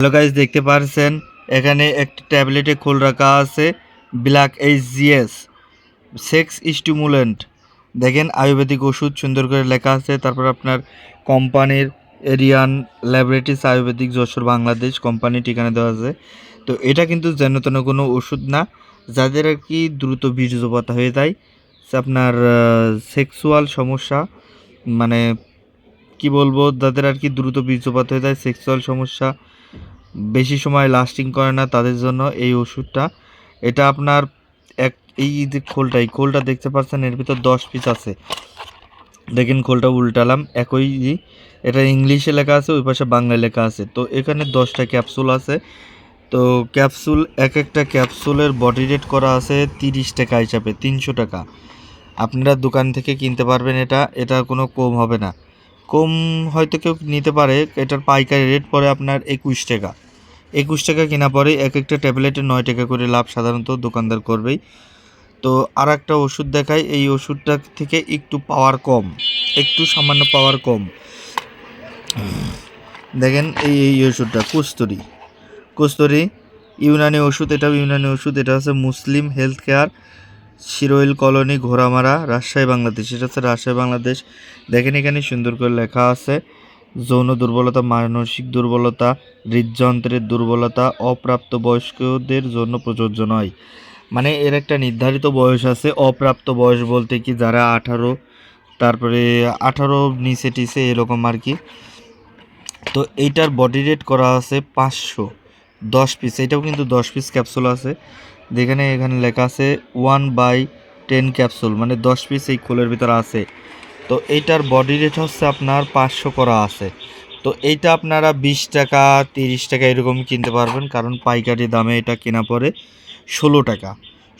Hello guys, দেখতে পারছেন এখানে একটা ট্যাবলেটে খোল রাখা আছে ব্ল্যাক এইচজিএস সেক্স স্টিমুলেন্ট। দেখেন আয়ুর্বেদিক ওষুধ সুন্দর করে লেখা আছে। তারপর আপনার কোম্পানির এরিয়ান ল্যাবরেটরিজ আয়ুর্বেদিক যশোর বাংলাদেশ কোম্পানি ঠিকানা দেওয়া আছে। তো এটা কিন্তু যেন তেন কোনো ওষুধ না, যাদের আর কি দ্রুত বীর্যপাত হয়ে যায়, আপনার সেক্সুয়াল সমস্যা, মানে কি বলবো, যাদের আর কি দ্রুত বীর্যপাত হয়ে যায়, সেক্সুয়াল সমস্যা বেশি সময় লাস্টিং করে না, তাদের জন্য এই ওষুধটা। এটা আপনার এই যে খোলটা দেখতে পাচ্ছেন, এর ভিতর 10 পিস আছে। দেখেন খোলটা উল্টালাম, একই এটা ইংলিশে লেখা আছে, ওই পাশে বাংলায় লেখা আছে। তো এখানে 10টা ক্যাপসুল আছে। তো ক্যাপসুল, এক একটা ক্যাপসুলের বডি রেট করা আছে 30 টাকা হিসাবে, 300 টাকা। আপনারা দোকান থেকে কিনতে পারবেন, এটা কোনো কম হবে না। কম হয়তো কেউ নিতে পারে, এটার পাইকারি রেট পড়ে আপনার 21 টাকা। 21 টাকা কেনা পরে এক একটা ট্যাবলেটে 9 টাকা করে লাভ সাধারণত দোকানদার করবেই। তো আর একটা ওষুধ দেখাই, এই ওষুধটা থেকে একটু পাওয়ার কম, একটু সামান্য পাওয়ার কম। দেখেন এই ওষুধটা কস্তুরি ইউনানি ওষুধ। এটাও ইউনানি ওষুধ। এটা হচ্ছে Muslim health care, Shiroil colony, Ghoramara, Rajshahi Bangladesh. এটা হচ্ছে রাজশাহী বাংলাদেশ। দেখেন এখানে সুন্দর করে লেখা আছে যৌন দুর্বলতা, মানসিক দুর্বলতা, হৃদযন্ত্রের দুর্বলতা অপ্রাপ্ত বয়স্কদের জন্য প্রযোজ্য নয়। মানে এর একটা নির্ধারিত বয়স আছে। অপ্রাপ্ত বয়স বলতে কি, যারা 18, তারপরে 18 নিচে টিচে এরকম আর কি। তো এইটার বডি রেট করা আছে 500, 10 পিস। এটাও কিন্তু 10 পিস ক্যাপসুল আছে। এখানে লেখা আছে 1/10 ক্যাপসুল, মানে 10 পিস এই খোলের ভিতরে আছে। তো এইটার বডি রেট হচ্ছে আপনার 500 করা আছে। তো এইটা আপনারা 20 টাকা 30 টাকা এরকম কিনতে পারবেন, কারণ পাইকারি দামে এটা কেনা পড়ে 16 টাকা।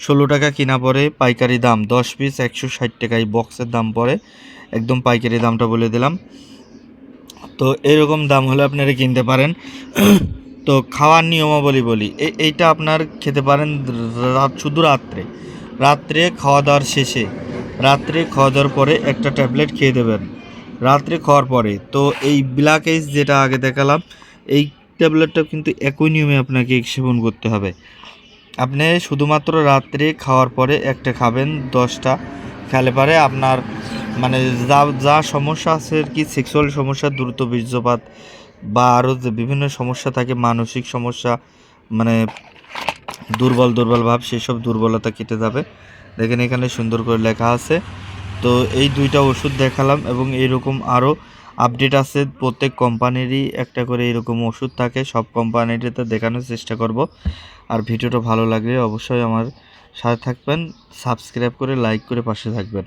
16 টাকা কিনা পড়ে পাইকারি দাম। 10 পিস 160 টাকা এই বক্সের দাম পড়ে, একদম পাইকারি দামটা বলে দিলাম। তো এরকম দাম হলে আপনারা কিনতে পারেন। তো খাওয়ার নিয়মাবলী বলি, এইটা আপনার খেতে পারেন শুধু রাত্রে খাওয়া দাওয়ার শেষে, রাত্রে খাওয়া দাওয়ার পরে একটা ট্যাবলেট খেয়ে দেবেন রাত্রে খাওয়ার পরে। তো এই ব্ল্যাক এইস যেটা আগে দেখালাম, এই ট্যাবলেটটা কিন্তু একই নিয়মে আপনাকে সেবন করতে হবে। আপনি শুধুমাত্র রাত্রে খাওয়ার পরে একটা খাবেন, 10টা খেলে পারে আপনার মানে যা সমস্যা আছে আর কি, সেক্সুয়াল সমস্যা, দ্রুত বীর্যপাত বা আরও যে বিভিন্ন সমস্যা থাকে, মানসিক সমস্যা, মানে দুর্বল ভাব, সেসব দুর্বলতা কেটে যাবে। দেখেন এখানে সুন্দর করে লেখা আছে। তো এই 2টা ওষুধ দেখালাম, এবং এইরকম আরও আপডেট আছে। প্রত্যেক কোম্পানিরই একটা করে এরকম ওষুধ থাকে, সব কোম্পানিতে দেখানোর চেষ্টা করব। আর ভিডিওটা ভালো লাগলে অবশ্যই আমার সাথে থাকবেন, সাবস্ক্রাইব করে লাইক করে পাশে থাকবেন।